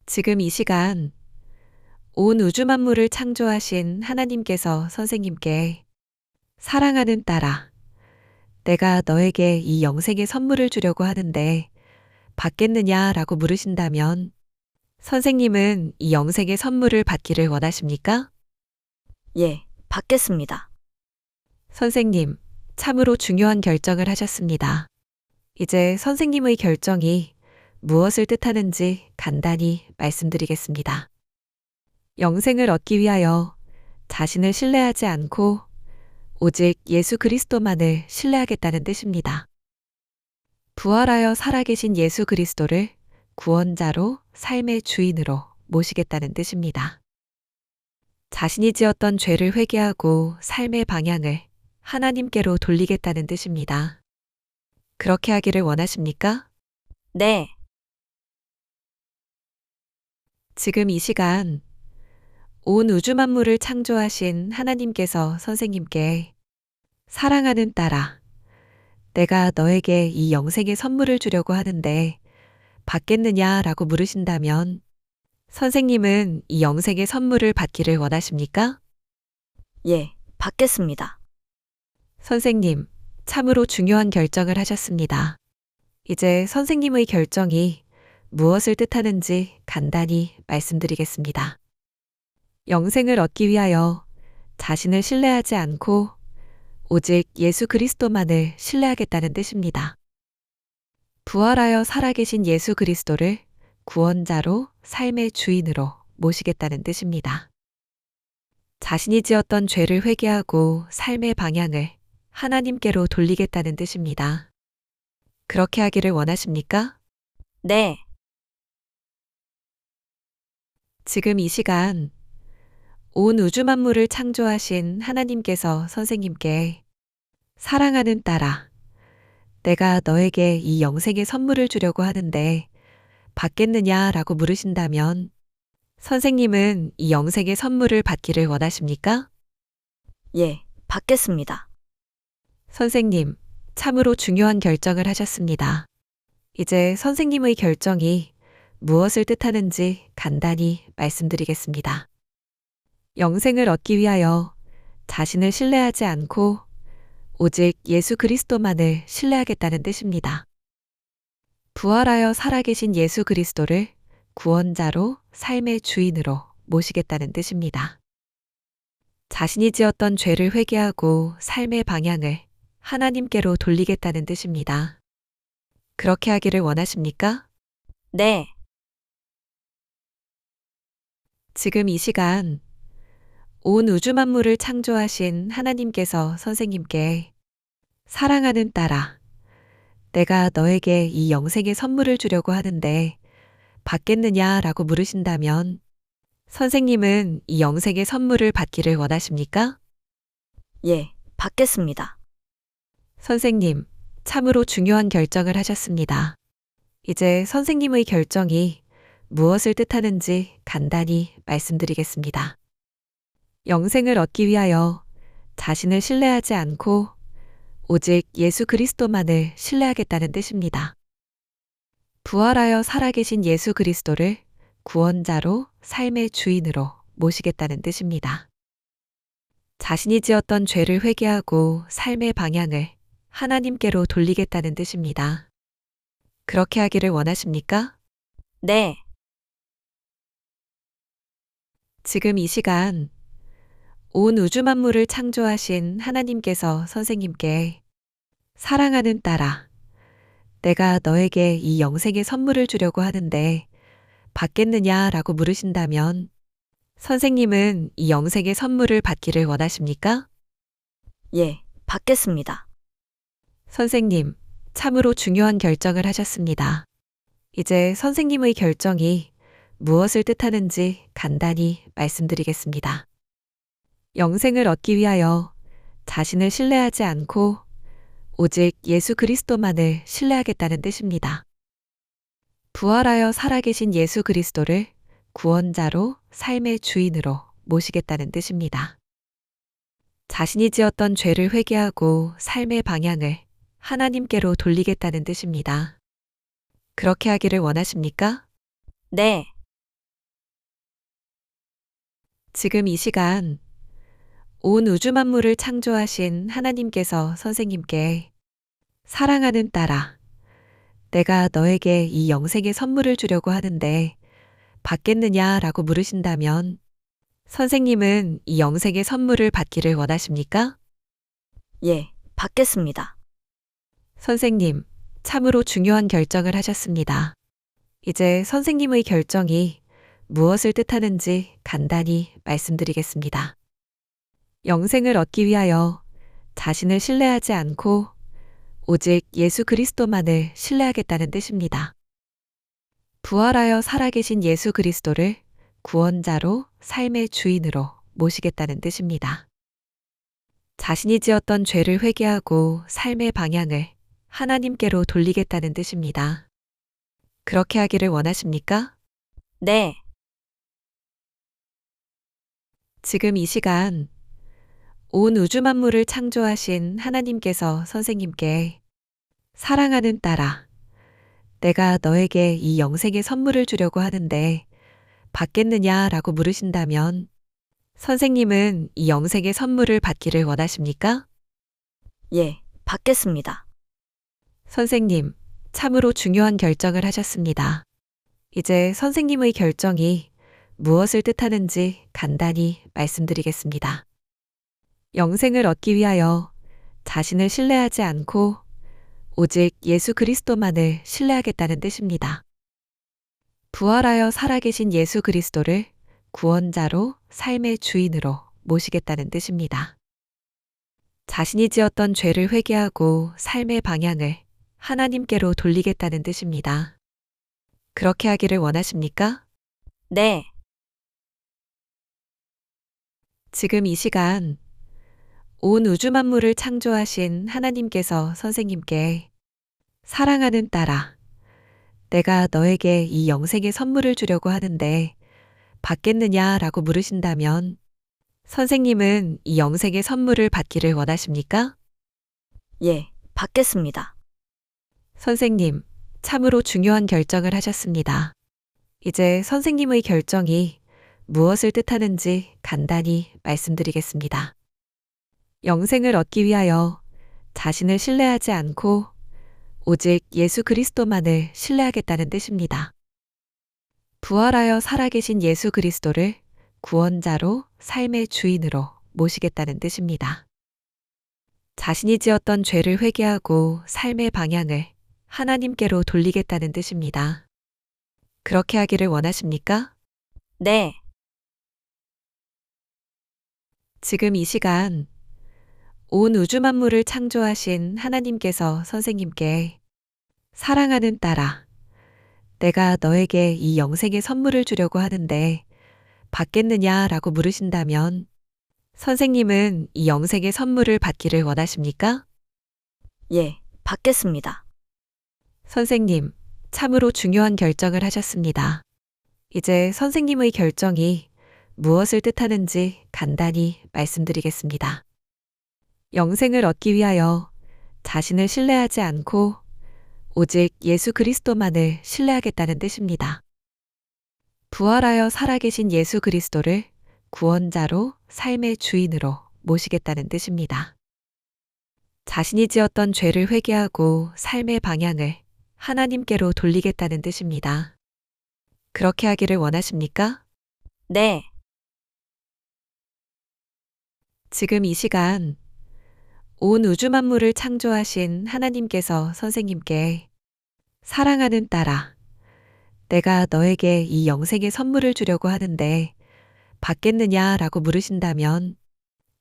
지금 이 시간 온 우주 만물을 창조하신 하나님께서 선생님께 사랑하는 딸아, 내가 너에게 이 영생의 선물을 주려고 하는데 받겠느냐라고 물으신다면 선생님은 이 영생의 선물을 받기를 원하십니까? 예, 받겠습니다. 선생님, 참으로 중요한 결정을 하셨습니다. 이제 선생님의 결정이 무엇을 뜻하는지 간단히 말씀드리겠습니다. 영생을 얻기 위하여 자신을 신뢰하지 않고 오직 예수 그리스도만을 신뢰하겠다는 뜻입니다. 부활하여 살아계신 예수 그리스도를 구원자로 삶의 주인으로 모시겠다는 뜻입니다. 자신이 지었던 죄를 회개하고 삶의 방향을 하나님께로 돌리겠다는 뜻입니다. 그렇게 하기를 원하십니까? 네, 지금 이 시간 온 우주 만물을 창조하신 하나님께서 선생님께 사랑하는 딸아, 내가 너에게 이 영생의 선물을 주려고 하는데 받겠느냐라고 물으신다면 선생님은 이 영생의 선물을 받기를 원하십니까? 예, 받겠습니다. 선생님, 참으로 중요한 결정을 하셨습니다. 이제 선생님의 결정이 무엇을 뜻하는지 간단히 말씀드리겠습니다. 영생을 얻기 위하여 자신을 신뢰하지 않고 오직 예수 그리스도만을 신뢰하겠다는 뜻입니다. 부활하여 살아계신 예수 그리스도를 구원자로 삶의 주인으로 모시겠다는 뜻입니다. 자신이 지었던 죄를 회개하고 삶의 방향을 하나님께로 돌리겠다는 뜻입니다. 그렇게 하기를 원하십니까? 네, 지금 이 시간 온 우주 만물을 창조하신 하나님께서 선생님께 사랑하는 딸아, 내가 너에게 이 영생의 선물을 주려고 하는데 받겠느냐라고 물으신다면 선생님은 이 영생의 선물을 받기를 원하십니까? 예, 받겠습니다. 선생님, 참으로 중요한 결정을 하셨습니다. 이제 선생님의 결정이 무엇을 뜻하는지 간단히 말씀드리겠습니다. 영생을 얻기 위하여 자신을 신뢰하지 않고 오직 예수 그리스도만을 신뢰하겠다는 뜻입니다. 부활하여 살아계신 예수 그리스도를 구원자로 삶의 주인으로 모시겠다는 뜻입니다. 자신이 지었던 죄를 회개하고 삶의 방향을 하나님께로 돌리겠다는 뜻입니다. 그렇게 하기를 원하십니까? 네, 지금 이 시간 온 우주 만물을 창조하신 하나님께서 선생님께 사랑하는 딸아, 내가 너에게 이 영생의 선물을 주려고 하는데 받겠느냐라고 물으신다면 선생님은 이 영생의 선물을 받기를 원하십니까? 예, 받겠습니다. 선생님, 참으로 중요한 결정을 하셨습니다. 이제 선생님의 결정이 무엇을 뜻하는지 간단히 말씀드리겠습니다. 영생을 얻기 위하여 자신을 신뢰하지 않고 오직 예수 그리스도만을 신뢰하겠다는 뜻입니다. 부활하여 살아계신 예수 그리스도를 구원자로 삶의 주인으로 모시겠다는 뜻입니다. 자신이 지었던 죄를 회개하고 삶의 방향을 하나님께로 돌리겠다는 뜻입니다. 그렇게 하기를 원하십니까? 네, 지금 이 시간 온 우주 만물을 창조하신 하나님께서 선생님께 사랑하는 딸아, 내가 너에게 이 영생의 선물을 주려고 하는데 받겠느냐라고 물으신다면 선생님은 이 영생의 선물을 받기를 원하십니까? 예, 받겠습니다. 선생님, 참으로 중요한 결정을 하셨습니다. 이제 선생님의 결정이 무엇을 뜻하는지 간단히 말씀드리겠습니다. 영생을 얻기 위하여 자신을 신뢰하지 않고 오직 예수 그리스도만을 신뢰하겠다는 뜻입니다. 부활하여 살아계신 예수 그리스도를 구원자로 삶의 주인으로 모시겠다는 뜻입니다. 자신이 지었던 죄를 회개하고 삶의 방향을 하나님께로 돌리겠다는 뜻입니다. 그렇게 하기를 원하십니까? 네, 지금 이 시간 온 우주 만물을 창조하신 하나님께서 선생님께 사랑하는 딸아, 내가 너에게 이 영생의 선물을 주려고 하는데 받겠느냐라고 물으신다면 선생님은 이 영생의 선물을 받기를 원하십니까? 예, 받겠습니다. 선생님, 참으로 중요한 결정을 하셨습니다. 이제 선생님의 결정이 무엇을 뜻하는지 간단히 말씀드리겠습니다. 영생을 얻기 위하여 자신을 신뢰하지 않고 오직 예수 그리스도만을 신뢰하겠다는 뜻입니다. 부활하여 살아계신 예수 그리스도를 구원자로 삶의 주인으로 모시겠다는 뜻입니다. 자신이 지었던 죄를 회개하고 삶의 방향을 하나님께로 돌리겠다는 뜻입니다. 그렇게 하기를 원하십니까? 네, 지금 이 시간 온 우주 만물을 창조하신 하나님께서 선생님께 사랑하는 딸아, 내가 너에게 이 영생의 선물을 주려고 하는데 받겠느냐라고 물으신다면 선생님은 이 영생의 선물을 받기를 원하십니까? 예, 받겠습니다. 선생님, 참으로 중요한 결정을 하셨습니다. 이제 선생님의 결정이 무엇을 뜻하는지 간단히 말씀드리겠습니다. 영생을 얻기 위하여 자신을 신뢰하지 않고 오직 예수 그리스도만을 신뢰하겠다는 뜻입니다. 부활하여 살아계신 예수 그리스도를 구원자로 삶의 주인으로 모시겠다는 뜻입니다. 자신이 지었던 죄를 회개하고 삶의 방향을 하나님께로 돌리겠다는 뜻입니다. 그렇게 하기를 원하십니까? 네, 지금 이 시간 온 우주 만물을 창조하신 하나님께서 선생님께 사랑하는 딸아, 내가 너에게 이 영생의 선물을 주려고 하는데 받겠느냐라고 물으신다면 선생님은 이 영생의 선물을 받기를 원하십니까? 예, 받겠습니다. 선생님, 참으로 중요한 결정을 하셨습니다. 이제 선생님의 결정이 무엇을 뜻하는지 간단히 말씀드리겠습니다. 영생을 얻기 위하여 자신을 신뢰하지 않고 오직 예수 그리스도만을 신뢰하겠다는 뜻입니다. 부활하여 살아계신 예수 그리스도를 구원자로 삶의 주인으로 모시겠다는 뜻입니다. 자신이 지었던 죄를 회개하고 삶의 방향을 하나님께로 돌리겠다는 뜻입니다. 그렇게 하기를 원하십니까? 네, 지금 이 시간 온 우주 만물을 창조하신 하나님께서 선생님께 사랑하는 딸아, 내가 너에게 이 영생의 선물을 주려고 하는데 받겠느냐라고 물으신다면 선생님은 이 영생의 선물을 받기를 원하십니까? 예, 받겠습니다. 선생님, 참으로 중요한 결정을 하셨습니다. 이제 선생님의 결정이 무엇을 뜻하는지 간단히 말씀드리겠습니다. 영생을 얻기 위하여 자신을 신뢰하지 않고 오직 예수 그리스도만을 신뢰하겠다는 뜻입니다. 부활하여 살아계신 예수 그리스도를 구원자로 삶의 주인으로 모시겠다는 뜻입니다. 자신이 지었던 죄를 회개하고 삶의 방향을 하나님께로 돌리겠다는 뜻입니다. 그렇게 하기를 원하십니까? 네, 지금 이 시간 온 우주 만물을 창조하신 하나님께서 선생님께 사랑하는 딸아, 내가 너에게 이 영생의 선물을 주려고 하는데 받겠느냐라고 물으신다면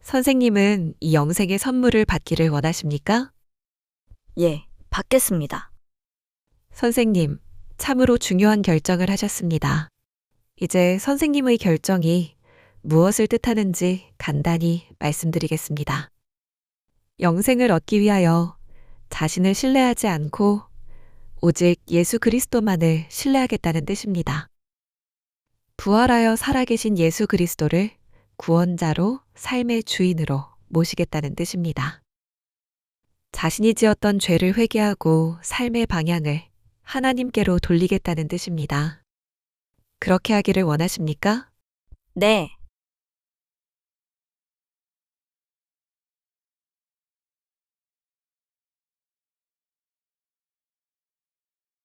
선생님은 이 영생의 선물을 받기를 원하십니까? 예, 받겠습니다. 선생님, 참으로 중요한 결정을 하셨습니다. 이제 선생님의 결정이 무엇을 뜻하는지 간단히 말씀드리겠습니다. 영생을 얻기 위하여 자신을 신뢰하지 않고 오직 예수 그리스도만을 신뢰하겠다는 뜻입니다. 부활하여 살아계신 예수 그리스도를 구원자로 삶의 주인으로 모시겠다는 뜻입니다. 자신이 지었던 죄를 회개하고 삶의 방향을 하나님께로 돌리겠다는 뜻입니다. 그렇게 하기를 원하십니까? 네,